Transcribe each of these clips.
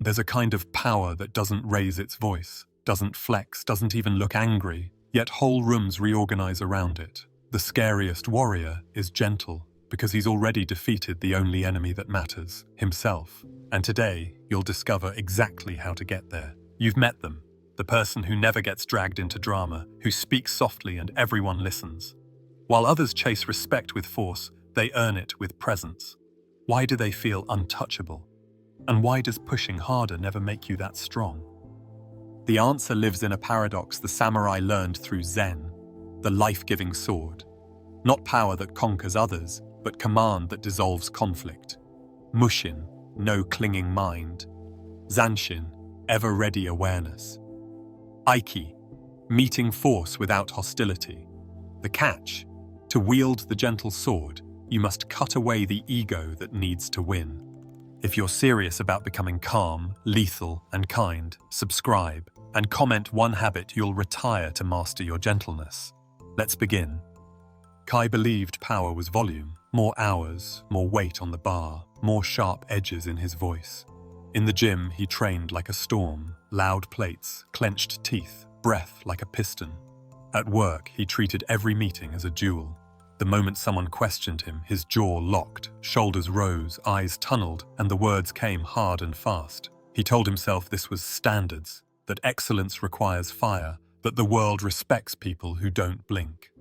There's a kind of power that doesn't raise its voice, doesn't flex, doesn't even look angry, yet whole rooms reorganize around it. The scariest warrior is gentle because he's already defeated the only enemy that matters, himself. And today, you'll discover exactly how to get there. You've met them, the person who never gets dragged into drama, who speaks softly and everyone listens. While others chase respect with force, they earn it with presence. Why do they feel untouchable? And why does pushing harder never make you that strong? The answer lives in a paradox the samurai learned through Zen, the life-giving sword. Not power that conquers others, but command that dissolves conflict. Mushin, no clinging mind. Zanshin, ever-ready awareness. Aiki, meeting force without hostility. The catch, to wield the gentle sword, you must cut away the ego that needs to win. If you're serious about becoming calm, lethal, and kind, subscribe and comment one habit you'll retire to master your gentleness. Let's begin. Kai believed power was volume, more hours, more weight on the bar, more sharp edges in his voice. In the gym, he trained like a storm, loud plates, clenched teeth, breath like a piston. At work, he treated every meeting as a duel. The moment someone questioned him, his jaw locked, shoulders rose, eyes tunneled, and the words came hard and fast. He told himself this was standards, that excellence requires fire, that the world respects people who don't blink.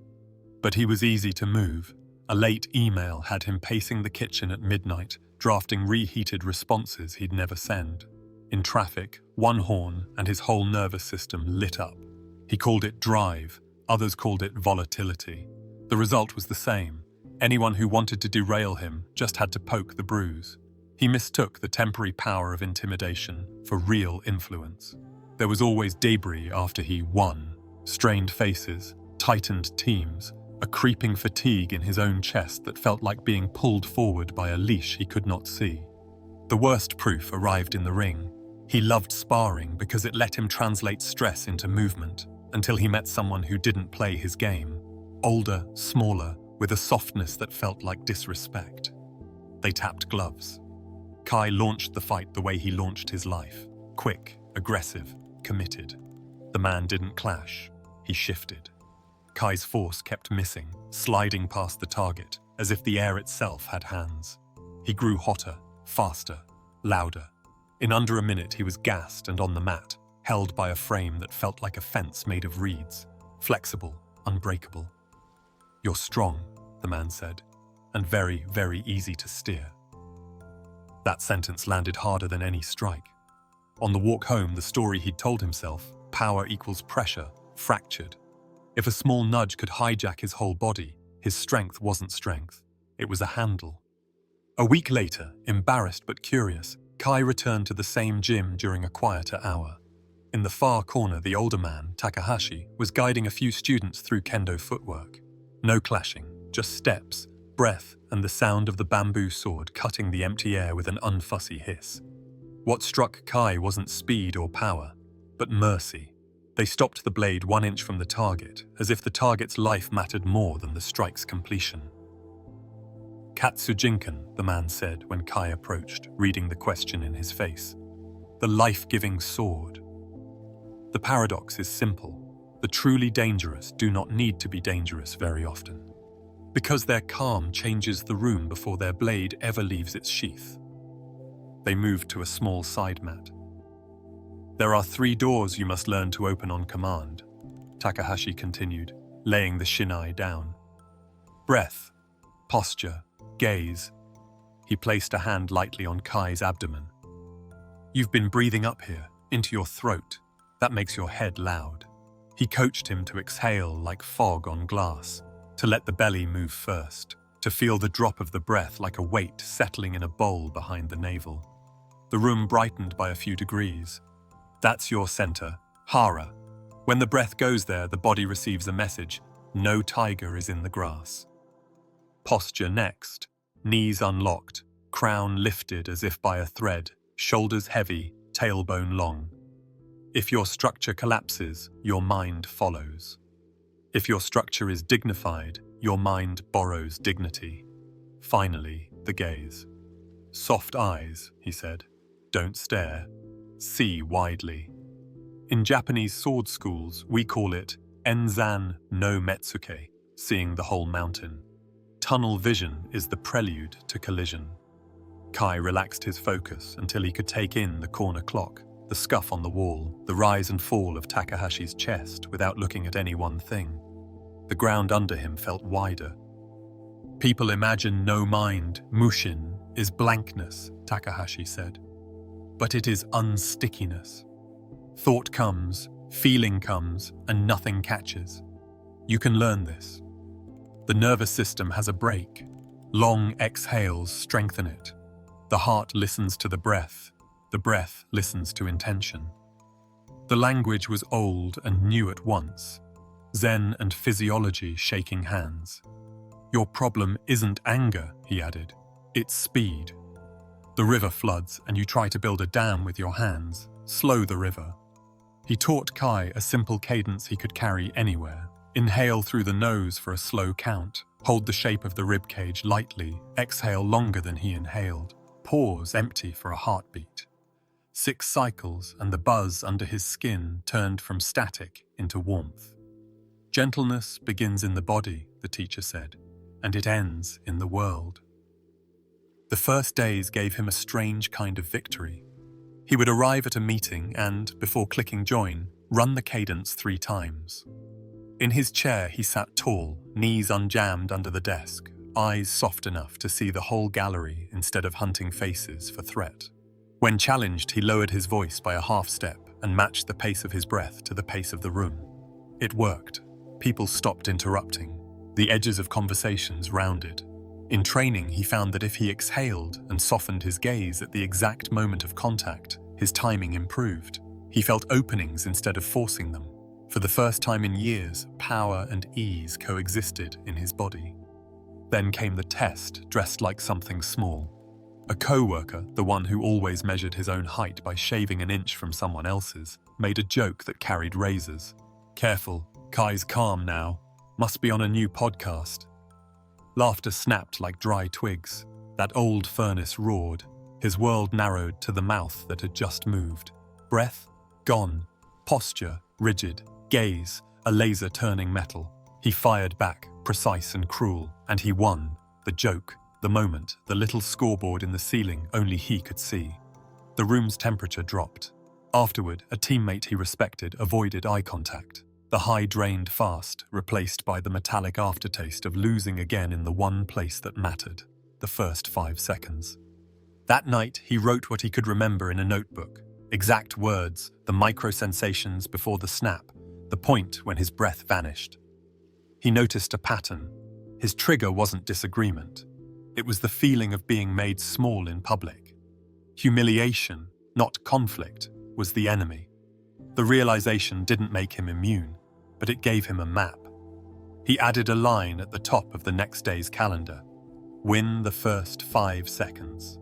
But he was easy to move. A late email had him pacing the kitchen at midnight, drafting reheated responses he'd never send. In traffic, one horn and his whole nervous system lit up. He called it drive, others called it volatility. The result was the same. Anyone who wanted to derail him just had to poke the bruise. He mistook the temporary power of intimidation for real influence. There was always debris after he won. Strained faces, tightened teams, a creeping fatigue in his own chest that felt like being pulled forward by a leash he could not see. The worst proof arrived in the ring. He loved sparring because it let him translate stress into movement, until he met someone who didn't play his game. Older, smaller, with a softness that felt like disrespect. They tapped gloves. Kai launched the fight the way he launched his life. Quick, aggressive, committed. The man didn't clash. He shifted. Kai's force kept missing, sliding past the target, as if the air itself had hands. He grew hotter, faster, louder. In under a minute, he was gassed and on the mat, held by a frame that felt like a fence made of reeds. Flexible, unbreakable. "You're strong," the man said, "and very, very easy to steer." That sentence landed harder than any strike. On the walk home, the story he'd told himself, power equals pressure, fractured. If a small nudge could hijack his whole body, his strength wasn't strength. It was a handle. A week later, embarrassed but curious, Kai returned to the same gym during a quieter hour. In the far corner, the older man, Takahashi, was guiding a few students through kendo footwork. No clashing, just steps, breath, and the sound of the bamboo sword cutting the empty air with an unfussy hiss. What struck Kai wasn't speed or power, but mercy. They stopped the blade 1 inch from the target, as if the target's life mattered more than the strike's completion. "Katsujinkan," the man said when Kai approached, reading the question in his face. "The life-giving sword." The paradox is simple. The truly dangerous do not need to be dangerous very often, because their calm changes the room before their blade ever leaves its sheath. They moved to a small side mat. "There are 3 doors you must learn to open on command," Takahashi continued, laying the shinai down. "Breath, posture, gaze." He placed a hand lightly on Kai's abdomen. "You've been breathing up here, into your throat. That makes your head loud." He coached him to exhale like fog on glass, to let the belly move first, to feel the drop of the breath like a weight settling in a bowl behind the navel. The room brightened by a few degrees. "That's your center, Hara. When the breath goes there, the body receives a message. No tiger is in the grass." Posture next. Knees unlocked, crown lifted as if by a thread, shoulders heavy, tailbone long. If your structure collapses, your mind follows. If your structure is dignified, your mind borrows dignity. Finally, the gaze. "Soft eyes," he said. "Don't stare. see widely. In Japanese sword schools, we call it Enzan no Metsuke, seeing the whole mountain. Tunnel vision is the prelude to collision. Kai relaxed his focus until he could take in the corner clock, the scuff on the wall, the rise and fall of Takahashi's chest without looking at any one thing. The ground under him felt wider. People imagine no mind, mushin, is blankness, Takahashi said. But it is unstickiness. Thought comes, feeling comes, and nothing catches. You can learn this. The nervous system has a break. Long exhales strengthen it. The heart listens to the breath listens to intention. The language was old and new at once. Zen and physiology shaking hands. Your problem isn't anger, he added. It's speed. The river floods and you try to build a dam with your hands. Slow the river. He taught Kai a simple cadence he could carry anywhere. Inhale through the nose for a slow count. Hold the shape of the ribcage lightly. Exhale longer than he inhaled. Pause empty for a heartbeat. 6 cycles and the buzz under his skin turned from static into warmth. Gentleness begins in the body, the teacher said, and it ends in the world. The first days gave him a strange kind of victory. He would arrive at a meeting and, before clicking join, run the cadence 3 times. In his chair he sat tall, knees unjammed under the desk, eyes soft enough to see the whole gallery instead of hunting faces for threat. When challenged, he lowered his voice by a half step and matched the pace of his breath to the pace of the room. It worked. People stopped interrupting. The edges of conversations rounded. In training, he found that if he exhaled and softened his gaze at the exact moment of contact, his timing improved. He felt openings instead of forcing them. For the first time in years, power and ease coexisted in his body. Then came the test, dressed like something small. A co-worker, the one who always measured his own height by shaving an inch from someone else's, made a joke that carried razors. Careful, Kai's calm now. Must be on a new podcast. Laughter snapped like dry twigs. That old furnace roared. His world narrowed to the mouth that had just moved. Breath, gone. Posture, rigid. Gaze, a laser turning metal. He fired back, precise and cruel, and he won. The joke, the moment, the little scoreboard in the ceiling only he could see. The room's temperature dropped. Afterward, a teammate he respected avoided eye contact. The high drained fast, replaced by the metallic aftertaste of losing again in the one place that mattered, the first 5 seconds. That night, he wrote what he could remember in a notebook. Exact words, the micro-sensations before the snap, the point when his breath vanished. He noticed a pattern. His trigger wasn't disagreement. It was the feeling of being made small in public. Humiliation, not conflict, was the enemy. The realization didn't make him immune, but it gave him a map. He added a line at the top of the next day's calendar. Win the first 5 seconds.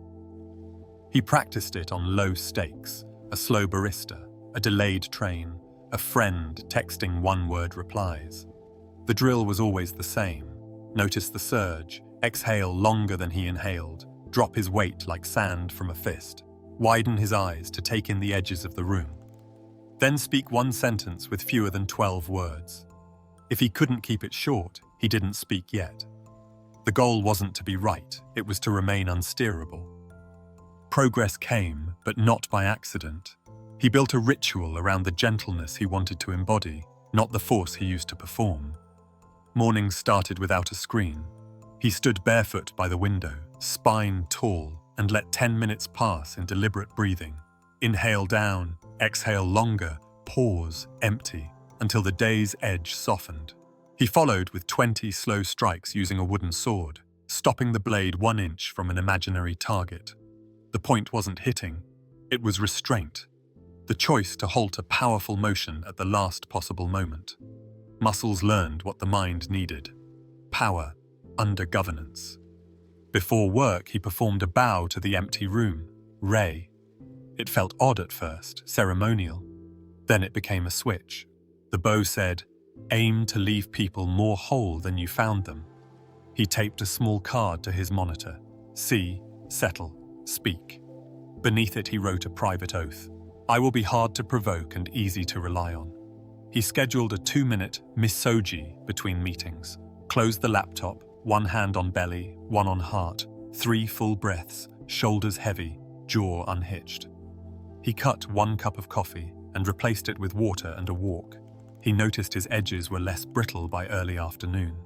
He practiced it on low stakes, a slow barista, a delayed train, a friend texting one-word replies. The drill was always the same. Notice the surge, exhale longer than he inhaled, drop his weight like sand from a fist, widen his eyes to take in the edges of the room. Then speak one sentence with fewer than 12 words. If he couldn't keep it short, he didn't speak yet. The goal wasn't to be right, it was to remain unsteerable. Progress came, but not by accident. He built a ritual around the gentleness he wanted to embody, not the force he used to perform. Mornings started without a screen. He stood barefoot by the window, spine tall, and let 10 minutes pass in deliberate breathing. Inhale down, exhale longer, pause, empty, until the day's edge softened. He followed with 20 slow strikes using a wooden sword, stopping the blade 1 inch from an imaginary target. The point wasn't hitting, it was restraint. The choice to halt a powerful motion at the last possible moment. Muscles learned what the mind needed. Power, under governance. Before work, he performed a bow to the empty room, Ray. It felt odd at first, ceremonial. Then it became a switch. The bow said, aim to leave people more whole than you found them. He taped a small card to his monitor. See, settle, speak. Beneath it he wrote a private oath. I will be hard to provoke and easy to rely on. He scheduled a 2-minute misogi between meetings, closed the laptop, one hand on belly, one on heart, 3 full breaths, shoulders heavy, jaw unhitched. He cut 1 cup of coffee and replaced it with water and a walk. He noticed his edges were less brittle by early afternoon.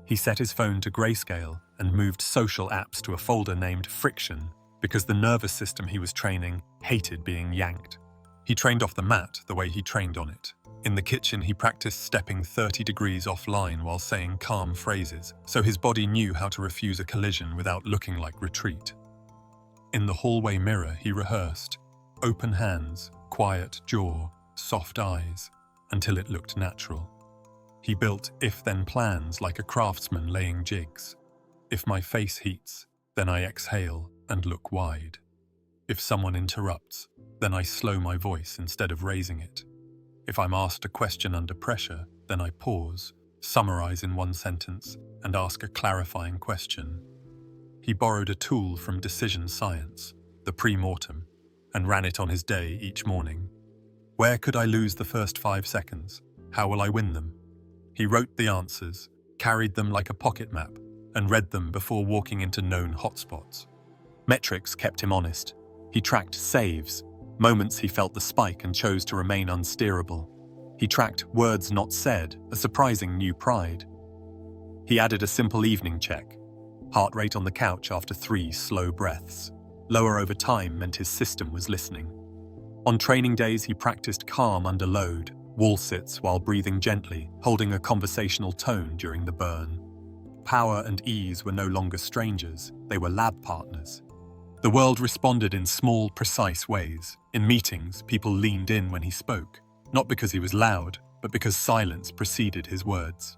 He set his phone to grayscale and moved social apps to a folder named Friction because the nervous system he was training hated being yanked. He trained off the mat the way he trained on it. In the kitchen, he practiced stepping 30 degrees offline while saying calm phrases, so his body knew how to refuse a collision without looking like retreat. In the hallway mirror, he rehearsed. Open hands, quiet jaw, soft eyes, until it looked natural. He built if-then plans like a craftsman laying jigs. If my face heats, then I exhale and look wide. If someone interrupts, then I slow my voice instead of raising it. If I'm asked a question under pressure, then I pause, summarize in 1 sentence, and ask a clarifying question. He borrowed a tool from decision science, the pre-mortem, and ran it on his day each morning. Where could I lose the first 5 seconds? How will I win them? He wrote the answers, carried them like a pocket map, and read them before walking into known hotspots. Metrics kept him honest. He tracked saves, moments he felt the spike and chose to remain unsteerable. He tracked words not said, a surprising new pride. He added a simple evening check. Heart rate on the couch after 3 slow breaths. Lower over time meant his system was listening. On training days, he practiced calm under load, wall sits while breathing gently, holding a conversational tone during the burn. Power and ease were no longer strangers, they were lab partners. The world responded in small, precise ways. In meetings, people leaned in when he spoke, not because he was loud, but because silence preceded his words.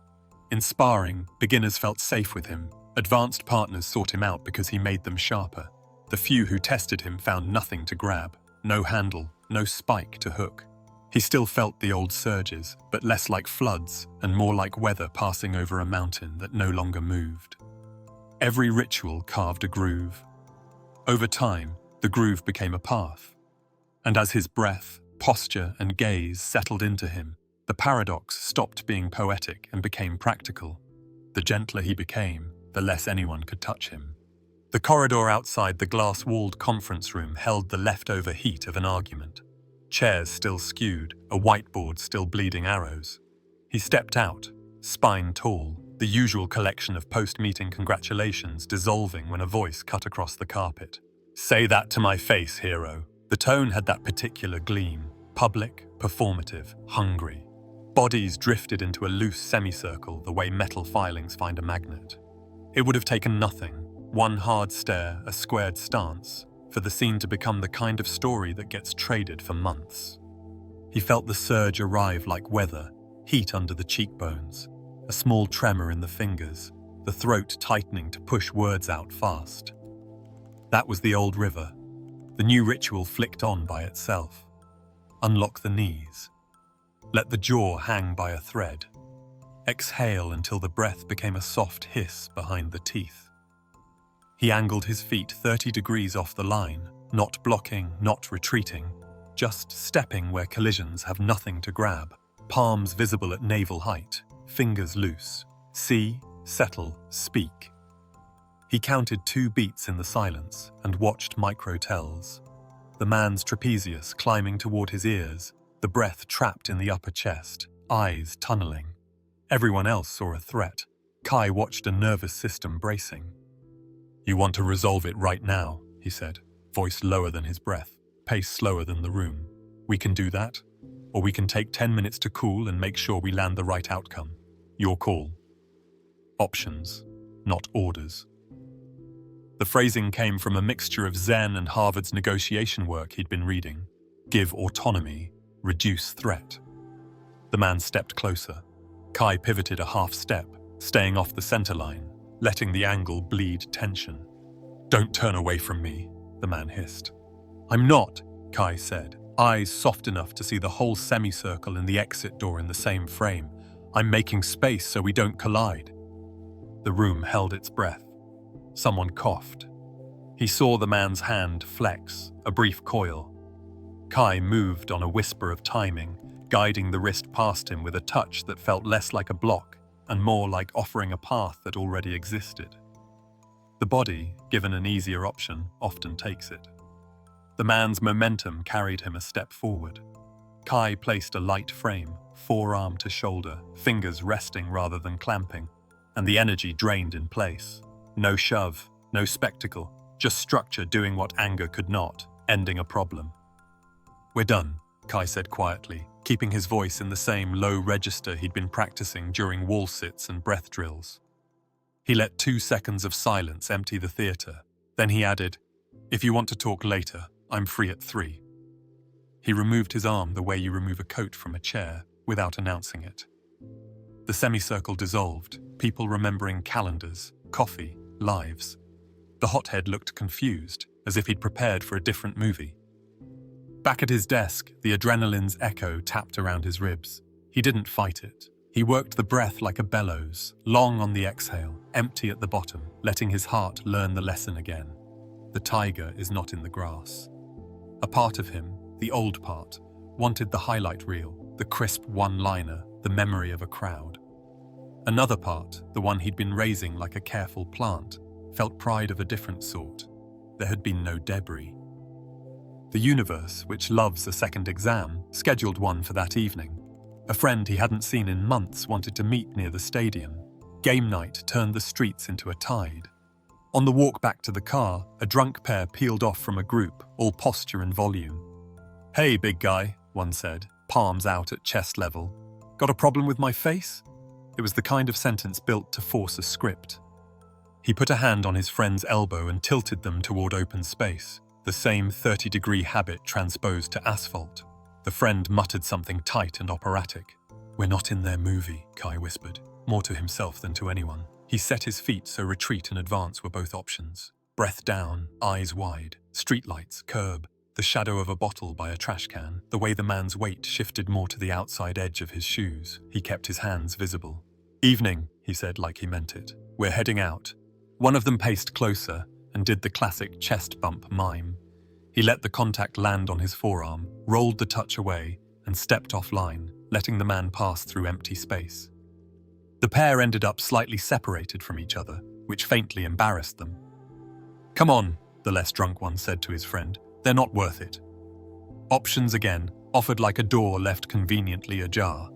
In sparring, beginners felt safe with him. Advanced partners sought him out because he made them sharper. The few who tested him found nothing to grab, no handle, no spike to hook. He still felt the old surges, but less like floods and more like weather passing over a mountain that no longer moved. Every ritual carved a groove. Over time, the groove became a path. And as his breath, posture, and gaze settled into him, the paradox stopped being poetic and became practical. The gentler he became, the less anyone could touch him. The corridor outside the glass-walled conference room held the leftover heat of an argument. Chairs still skewed, a whiteboard still bleeding arrows. He stepped out, spine tall, the usual collection of post-meeting congratulations dissolving when a voice cut across the carpet. "Say that to my face, hero." The tone had that particular gleam, public, performative, hungry. Bodies drifted into a loose semicircle the way metal filings find a magnet. It would have taken nothing, 1 hard stare, a squared stance, for the scene to become the kind of story that gets traded for months. He felt the surge arrive like weather, heat under the cheekbones, a small tremor in the fingers, the throat tightening to push words out fast. That was the old river. The new ritual flicked on by itself. Unlock the knees. Let the jaw hang by a thread. Exhale until the breath became a soft hiss behind the teeth. He angled his feet 30 degrees off the line, not blocking, not retreating, just stepping where collisions have nothing to grab, palms visible at navel height, fingers loose. See, settle, speak. He counted 2 beats in the silence and watched micro-tells. The man's trapezius climbing toward his ears, the breath trapped in the upper chest, eyes tunneling. Everyone else saw a threat. Kai watched a nervous system bracing. "You want to resolve it right now," he said, voice lower than his breath, pace slower than the room. "We can do that, or we can take 10 minutes to cool and make sure we land the right outcome. Your call." Options, not orders. The phrasing came from a mixture of Zen and Harvard's negotiation work he'd been reading. Give autonomy, reduce threat. The man stepped closer. Kai pivoted a half step, staying off the center line, letting the angle bleed tension. "Don't turn away from me," the man hissed. "I'm not," Kai said, eyes soft enough to see the whole semicircle and the exit door in the same frame. "I'm making space so we don't collide." The room held its breath. Someone coughed. He saw the man's hand flex, a brief coil. Kai moved on a whisper of timing, guiding the wrist past him with a touch that felt less like a block and more like offering a path that already existed. The body, given an easier option, often takes it. The man's momentum carried him a step forward. Kai placed a light frame, forearm to shoulder, fingers resting rather than clamping, and the energy drained in place. No shove, no spectacle, just structure doing what anger could not, ending a problem. "We're done," Kai said quietly, keeping his voice in the same low register he'd been practicing during wall sits and breath drills. He let 2 seconds of silence empty the theater. Then he added, "If you want to talk later, I'm free at 3. He removed his arm the way you remove a coat from a chair, without announcing it. The semicircle dissolved, people remembering calendars, coffee, lives. The hothead looked confused, as if he'd prepared for a different movie. Back at his desk, the adrenaline's echo tapped around his ribs. He didn't fight it. He worked the breath like a bellows, long on the exhale, empty at the bottom, letting his heart learn the lesson again. The tiger is not in the grass. A part of him, the old part, wanted the highlight reel, the crisp one-liner, the memory of a crowd. Another part, the one he'd been raising like a careful plant, felt pride of a different sort. There had been no debris. The universe, which loves a second exam, scheduled one for that evening. A friend he hadn't seen in months wanted to meet near the stadium. Game night turned the streets into a tide. On the walk back to the car, a drunk pair peeled off from a group, all posture and volume. "Hey, big guy," one said, palms out at chest level. "Got a problem with my face?" It was the kind of sentence built to force a script. He put a hand on his friend's elbow and tilted them toward open space, the same 30-degree habit transposed to asphalt. The friend muttered something tight and operatic. "We're not in their movie," Kai whispered, more to himself than to anyone. He set his feet so retreat and advance were both options. Breath down, eyes wide, streetlights, curb, the shadow of a bottle by a trash can, the way the man's weight shifted more to the outside edge of his shoes. He kept his hands visible. "Evening," he said like he meant it. "We're heading out." One of them paced closer and did the classic chest bump mime. He let the contact land on his forearm, rolled the touch away, and stepped offline, letting the man pass through empty space. The pair ended up slightly separated from each other, which faintly embarrassed them. "Come on," the less drunk one said to his friend. "They're not worth it." Options again, offered like a door left conveniently ajar.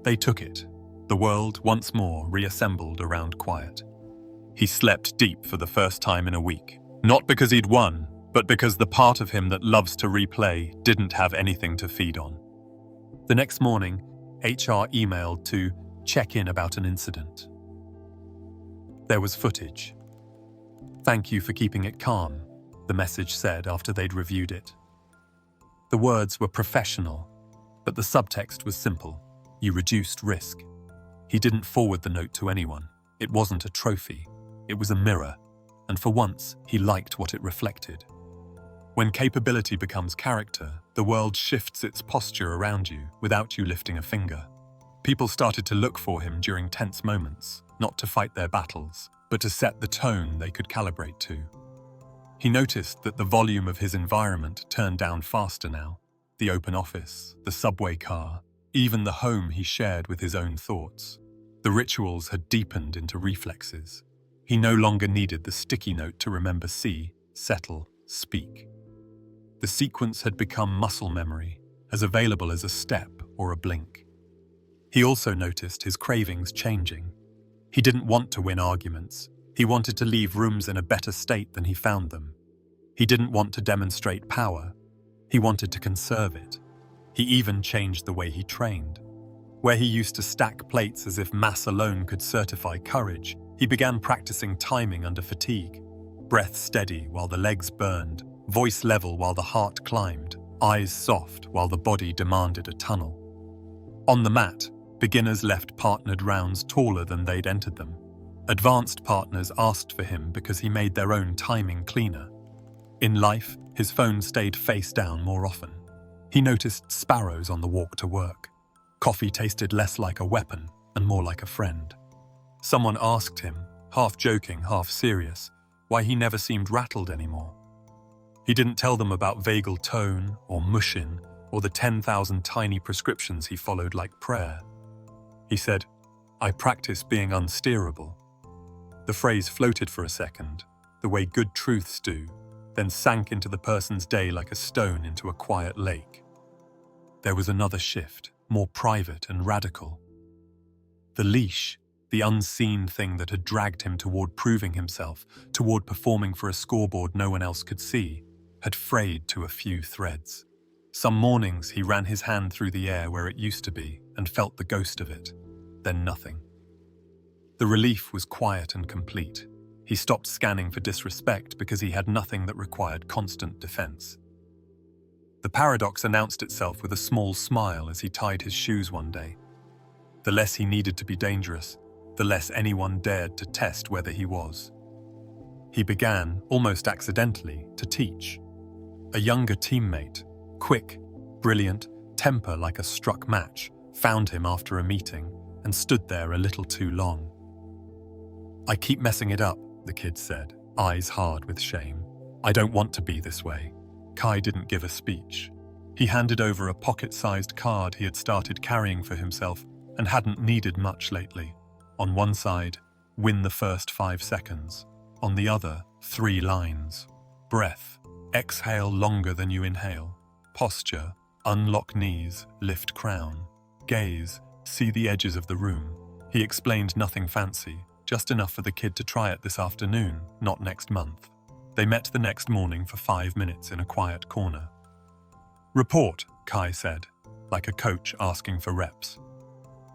They took it. The world, once more, reassembled around quiet. He slept deep for the first time in a week. Not because he'd won, but because the part of him that loves to replay didn't have anything to feed on. The next morning, HR emailed to check in about an incident. There was footage. "Thank you for keeping it calm," the message said after they'd reviewed it. The words were professional, but the subtext was simple. You reduced risk. He didn't forward the note to anyone. It wasn't a trophy. It was a mirror, and for once, he liked what it reflected. When capability becomes character, the world shifts its posture around you without you lifting a finger. People started to look for him during tense moments, not to fight their battles, but to set the tone they could calibrate to. He noticed that the volume of his environment turned down faster now. The open office, the subway car, even the home he shared with his own thoughts. The rituals had deepened into reflexes. He no longer needed the sticky note to remember see, settle, speak. The sequence had become muscle memory, as available as a step or a blink. He also noticed his cravings changing. He didn't want to win arguments. He wanted to leave rooms in a better state than he found them. He didn't want to demonstrate power. He wanted to conserve it. He even changed the way he trained. Where he used to stack plates as if mass alone could certify courage, he began practicing timing under fatigue. Breath steady while the legs burned, voice level while the heart climbed, eyes soft while the body demanded a tunnel. On the mat, beginners left partnered rounds taller than they'd entered them. Advanced partners asked for him because he made their own timing cleaner. In life, his phone stayed face down more often. He noticed sparrows on the walk to work. Coffee tasted less like a weapon and more like a friend. Someone asked him, half joking, half serious, why he never seemed rattled anymore. He didn't tell them about vagal tone or mushin or the 10,000 tiny prescriptions he followed like prayer. He said, "I practice being unsteerable." The phrase floated for a second, the way good truths do, then sank into the person's day like a stone into a quiet lake. There was another shift, more private and radical. The leash, the unseen thing that had dragged him toward proving himself, toward performing for a scoreboard no one else could see, had frayed to a few threads. Some mornings he ran his hand through the air where it used to be and felt the ghost of it, then nothing. The relief was quiet and complete. He stopped scanning for disrespect because he had nothing that required constant defense. The paradox announced itself with a small smile as he tied his shoes one day. The less he needed to be dangerous, the less anyone dared to test whether he was. He began, almost accidentally, to teach. A younger teammate, quick, brilliant, temper like a struck match, found him after a meeting and stood there a little too long. "I keep messing it up," the kid said, eyes hard with shame. "I don't want to be this way." Kai didn't give a speech. He handed over a pocket-sized card he had started carrying for himself and hadn't needed much lately. On one side, win the first 5 seconds. On the other, 3 lines. Breath, exhale longer than you inhale. Posture, unlock knees, lift crown. Gaze, see the edges of the room. He explained nothing fancy, just enough for the kid to try it this afternoon, not next month. They met the next morning for 5 minutes in a quiet corner. "Report," Kai said, like a coach asking for reps.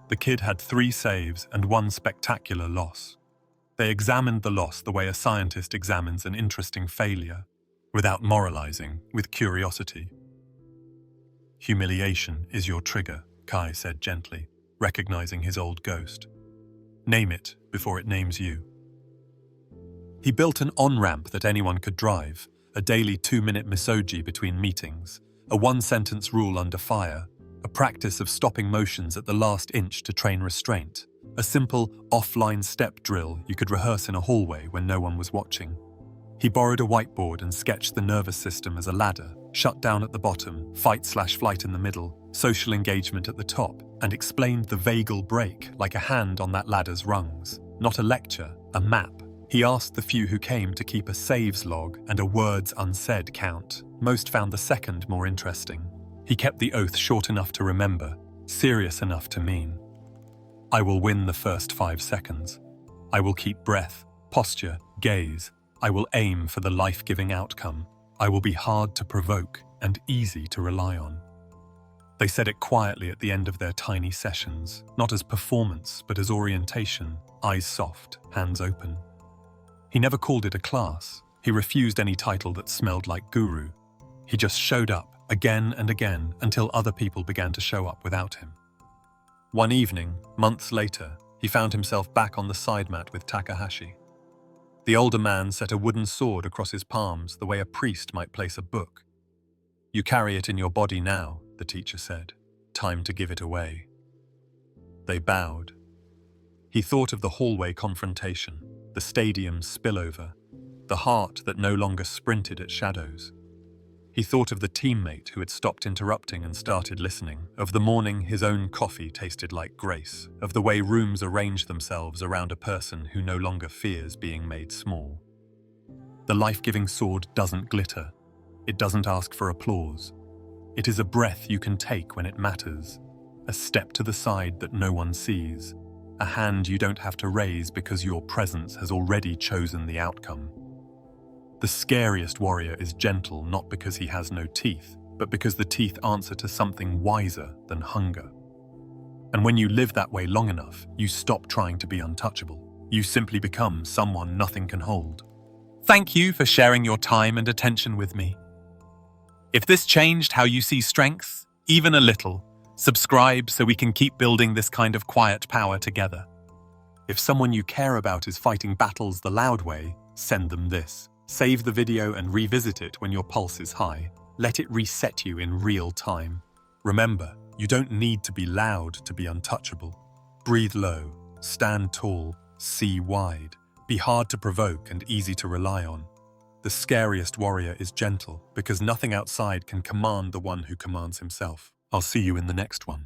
The kid had 3 saves and 1 spectacular loss. They examined the loss the way a scientist examines an interesting failure, without moralizing, with curiosity. "Humiliation is your trigger," Kai said gently, recognizing his old ghost. "Name it before it names you." He built an on-ramp that anyone could drive, a daily 2-minute misogi between meetings, a 1-sentence rule under fire, a practice of stopping motions at the last inch to train restraint, a simple offline step drill you could rehearse in a hallway when no one was watching. He borrowed a whiteboard and sketched the nervous system as a ladder, shut down at the bottom, fight/flight in the middle, social engagement at the top, and explained the vagal break like a hand on that ladder's rungs. Not a lecture, a map. He asked the few who came to keep a saves log and a words unsaid count. Most found the second more interesting. He kept the oath short enough to remember, serious enough to mean. "I will win the first 5 seconds. I will keep breath, posture, gaze. I will aim for the life-giving outcome. I will be hard to provoke and easy to rely on." They said it quietly at the end of their tiny sessions, not as performance, but as orientation, eyes soft, hands open. He never called it a class. He refused any title that smelled like guru. He just showed up, again and again, until other people began to show up without him. One evening, months later, he found himself back on the side mat with Takahashi. The older man set a wooden sword across his palms the way a priest might place a book. "You carry it in your body now," the teacher said. "Time to give it away." They bowed. He thought of the hallway confrontation, the stadium spillover, the heart that no longer sprinted at shadows. He thought of the teammate who had stopped interrupting and started listening, of the morning his own coffee tasted like grace, of the way rooms arrange themselves around a person who no longer fears being made small. The life-giving sword doesn't glitter. It doesn't ask for applause. It is a breath you can take when it matters, a step to the side that no one sees, a hand you don't have to raise because your presence has already chosen the outcome. The scariest warrior is gentle not because he has no teeth, but because the teeth answer to something wiser than hunger. And when you live that way long enough, you stop trying to be untouchable. You simply become someone nothing can hold. Thank you for sharing your time and attention with me. If this changed how you see strength, even a little, subscribe so we can keep building this kind of quiet power together. If someone you care about is fighting battles the loud way, send them this. Save the video and revisit it when your pulse is high. Let it reset you in real time. Remember, you don't need to be loud to be untouchable. Breathe low, stand tall, see wide, be hard to provoke and easy to rely on. The scariest warrior is gentle because nothing outside can command the one who commands himself. I'll see you in the next one.